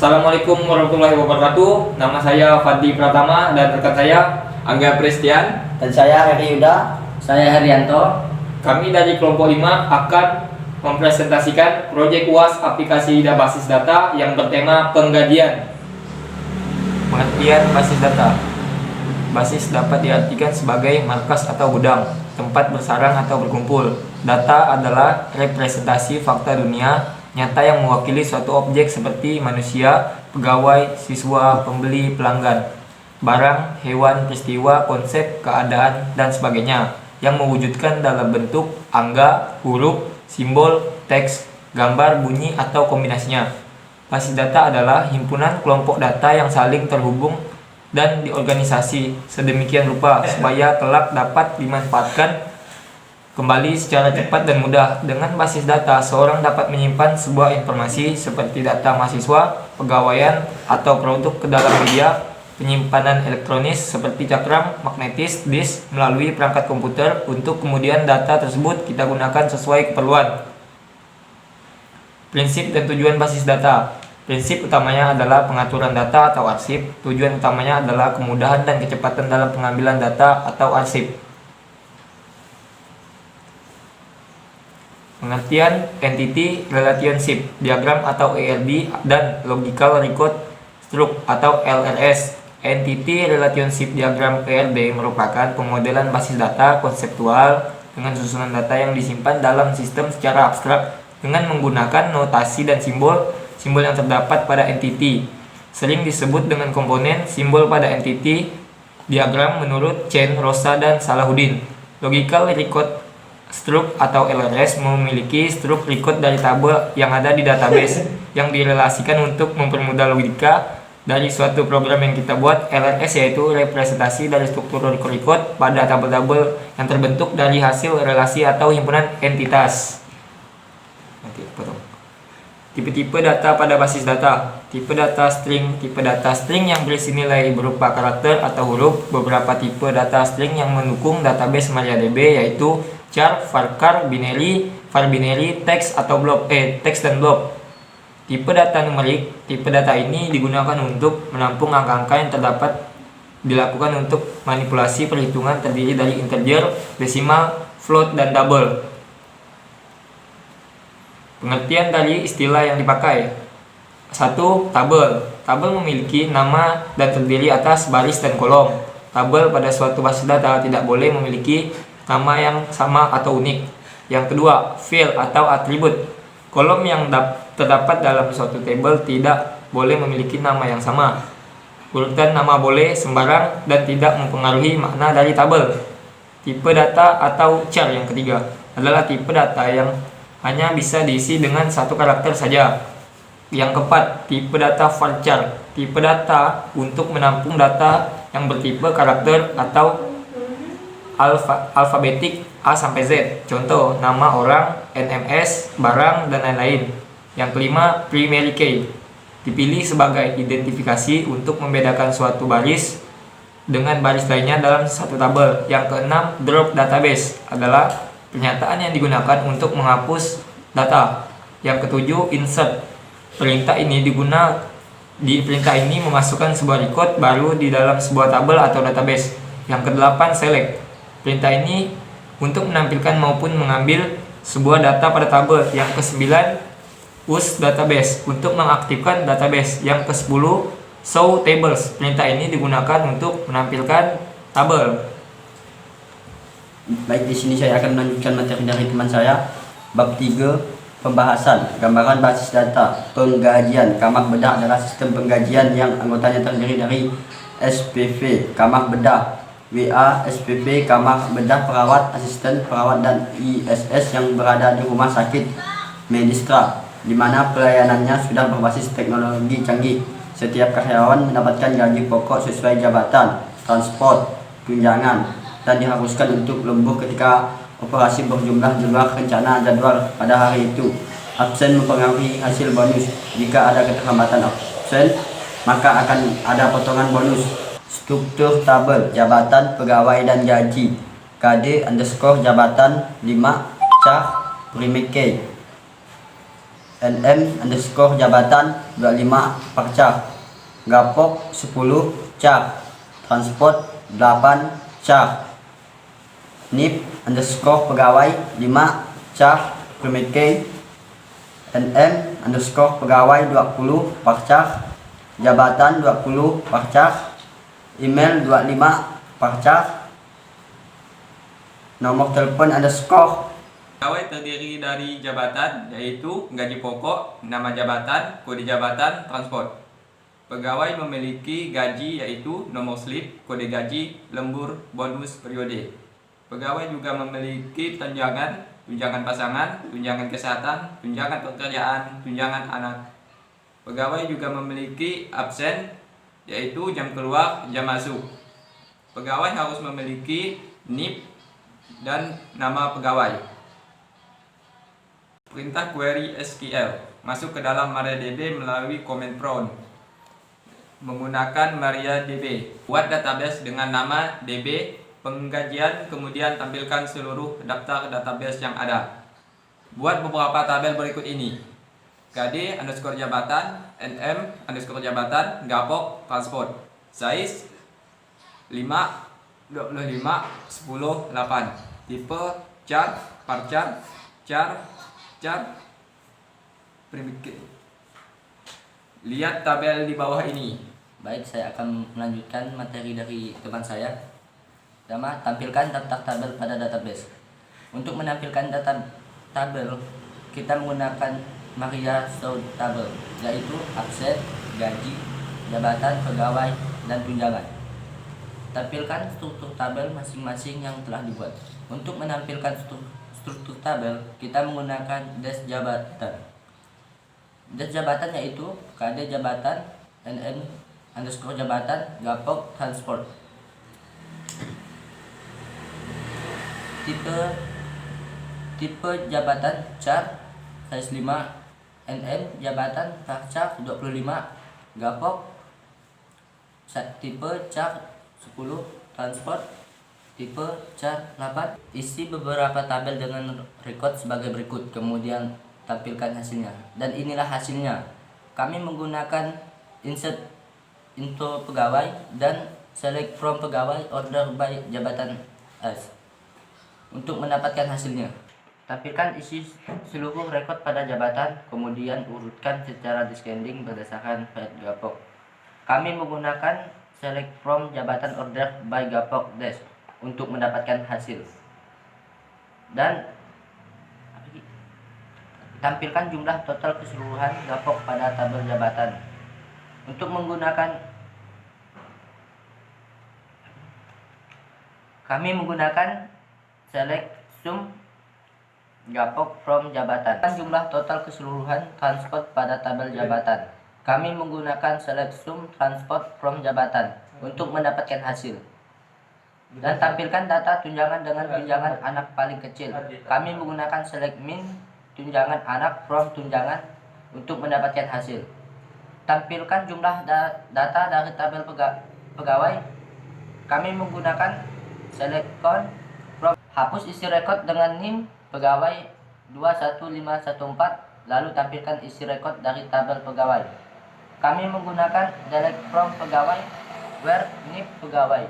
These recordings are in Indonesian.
Assalamualaikum warahmatullahi wabarakatuh. Nama saya Fadli Pratama dan rekan saya Angga Pristian. Dan saya Heri Yuda. Saya Herianto. Kami dari kelompok 5 akan mempresentasikan proyek UAS aplikasi dan basis data yang bertema penggajian. Pengertian basis data. Basis dapat diartikan sebagai markas atau gudang, tempat bersarang atau berkumpul. Data adalah representasi fakta dunia nyata yang mewakili suatu objek seperti manusia, pegawai, siswa, pembeli, pelanggan, barang, hewan, peristiwa, konsep, keadaan, dan sebagainya yang mewujudkan dalam bentuk angka, huruf, simbol, teks, gambar, bunyi, atau kombinasinya. Basis data adalah himpunan kelompok data yang saling terhubung dan diorganisasi sedemikian rupa supaya kelak dapat dimanfaatkan kembali secara cepat dan mudah. Dengan basis data, seorang dapat menyimpan sebuah informasi seperti data mahasiswa, pegawaian, atau produk ke dalam media penyimpanan elektronis seperti cakram, magnetis, disk melalui perangkat komputer untuk kemudian data tersebut kita gunakan sesuai keperluan. Prinsip dan tujuan basis data. Prinsip utamanya adalah pengaturan data atau arsip. Tujuan utamanya adalah kemudahan dan kecepatan dalam pengambilan data atau arsip. Pengertian Entity Relationship Diagram atau ERD dan Logical Record Structure atau LRS. Entity Relationship Diagram ERD merupakan pemodelan basis data konseptual dengan susunan data yang disimpan dalam sistem secara abstrak dengan menggunakan notasi dan simbol yang terdapat pada entity. Sering disebut dengan komponen simbol pada entity diagram menurut Chen, Rosa, dan Salahuddin. Logical Record Struct atau LRS memiliki struk record dari tabel yang ada di database yang direlasikan untuk mempermudah logika dari suatu program yang kita buat. LRS yaitu representasi dari struktur record pada tabel-tabel yang terbentuk dari hasil relasi atau himpunan entitas. Tipe-tipe data pada basis data. Tipe data string. Tipe data string yang berisi nilai berupa karakter atau huruf. Beberapa tipe data string yang mendukung database MariaDB yaitu char, varchar, binary, var-binary, teks atau blob, teks dan blob. Tipe data numerik. Tipe data ini digunakan untuk menampung angka-angka yang terdapat dilakukan untuk manipulasi perhitungan terdiri dari integer, desimal, float, dan double. Pengertian dari istilah yang dipakai. 1. Tabel. Tabel memiliki nama dan terdiri atas baris dan kolom. Tabel pada suatu basis data tidak boleh memiliki nama yang sama atau unik. Yang kedua, field atau atribut. Kolom yang terdapat dalam suatu tabel tidak boleh memiliki nama yang sama. Urutan nama boleh sembarang dan tidak mempengaruhi makna dari tabel. Tipe data atau char yang ketiga adalah tipe data yang hanya bisa diisi dengan satu karakter saja. Yang keempat, tipe data varchar. Tipe data untuk menampung data yang bertipe karakter atau alfabetik A sampai Z. Contoh, nama orang, NMS, barang, dan lain-lain. Yang kelima, primary key. Dipilih sebagai identifikasi untuk membedakan suatu baris dengan baris lainnya dalam satu tabel. Yang keenam, drop database adalah pernyataan yang digunakan untuk menghapus data. Yang ketujuh, insert. Perintah ini memasukkan sebuah record baru di dalam sebuah tabel atau database. Yang kedelapan, select. Perintah ini untuk menampilkan maupun mengambil sebuah data pada tabel. Yang kesembilan, use database untuk mengaktifkan database. Yang kesepuluh, show tables. Perintah ini digunakan untuk menampilkan tabel. Baik, di sini saya akan melanjutkan materi dari teman saya. Bab 3, pembahasan gambaran basis data. Penggajian. Kamar bedah adalah sistem penggajian yang anggotanya terdiri dari SPV, kamar bedah, WA, SPP, kamar bedah perawat, asisten perawat, dan ISS yang berada di rumah sakit Medistra, di mana pelayanannya sudah berbasis teknologi canggih. Setiap karyawan mendapatkan gaji pokok sesuai jabatan, transport, tunjangan, dan diharuskan untuk lembur ketika operasi berjumlah di luar rencana jadwal pada hari itu. Absen mempengaruhi hasil bonus. Jika ada keterlambatan absen, maka akan ada potongan bonus. Struktur tabel jabatan pegawai dan gaji. KD_jabatan 5 char primary key. NM underscore jabatan 25 Parcah, Gapok 10 Cah, Transport 8 Cah, NIP underscore pegawai 5 Cah, Primike, NM underscore pegawai 20 Parcah, jabatan 20 Parcah, email 25 Parcah, nomor telepon underscore. Pegawai terdiri dari jabatan, yaitu gaji pokok, nama jabatan, kode jabatan, transport. Pegawai memiliki gaji, yaitu nomor slip, kode gaji, lembur, bonus, periode. Pegawai juga memiliki tunjangan, tunjangan pasangan, tunjangan kesehatan, tunjangan pekerjaan, tunjangan anak. Pegawai juga memiliki absen, yaitu jam keluar, jam masuk. Pegawai harus memiliki NIP dan nama pegawai. Perintah query SQL masuk ke dalam MariaDB melalui command prompt menggunakan MariaDB. Buat database dengan nama DB penggajian, kemudian tampilkan seluruh daftar database yang ada. Buat beberapa tabel berikut ini: KD underscore jabatan, NM underscore jabatan, Gapok, transport. Size 5, 25, 10, 8. Tipe char, parchar, char, Primike. Lihat tabel di bawah ini. Baik, saya akan melanjutkan materi dari teman saya. Pertama, tampilkan daftar tabel pada database. Untuk menampilkan data tabel, kita menggunakan Maria Source Table, yaitu absen, gaji, jabatan, pegawai, dan tunjangan. Tampilkan struktur tabel masing-masing yang telah dibuat. Untuk menampilkan struktur tabel, kita menggunakan dash jabatan. Dash jabatan yaitu KD jabatan, NN underscore jabatan, Gapok, transport. Tipe jabatan char, size 5, NN jabatan char 25, Gapok. Tipe char 10, transport. Tipe char 8. Isi beberapa tabel dengan record sebagai berikut, kemudian tampilkan hasilnya. Dan inilah hasilnya. Kami menggunakan insert info pegawai dan select from pegawai order by jabatan S untuk mendapatkan hasilnya. Tampilkan isi seluruh rekod pada jabatan, kemudian urutkan secara descending berdasarkan file Gapok. Kami menggunakan select from jabatan order by Gapok dash untuk mendapatkan hasil. Dan tampilkan jumlah total keseluruhan Gapok pada tabel jabatan. Untuk menggunakan, kami menggunakan select sum Gapok from jabatan. Jumlah total keseluruhan transport pada tabel jabatan. Kami menggunakan select sum transport from jabatan untuk mendapatkan hasil. Dan tampilkan data tunjangan dengan tunjangan anak paling kecil. Kami menggunakan select min tunjangan anak from tunjangan untuk mendapatkan hasil. Tampilkan jumlah data dari tabel pegawai. Kami menggunakan select count from. Hapus isi rekod dengan NIM pegawai 21514, lalu tampilkan isi rekod dari tabel pegawai. Kami menggunakan delete from pegawai where NIP pegawai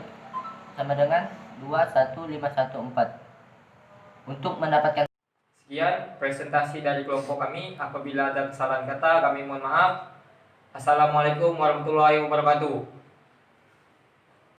sama dengan 21514 untuk mendapatkan. Sekian presentasi dari kelompok kami. Apabila ada kesalahan kata, kami mohon maaf. Assalamualaikum warahmatullahi wabarakatuh.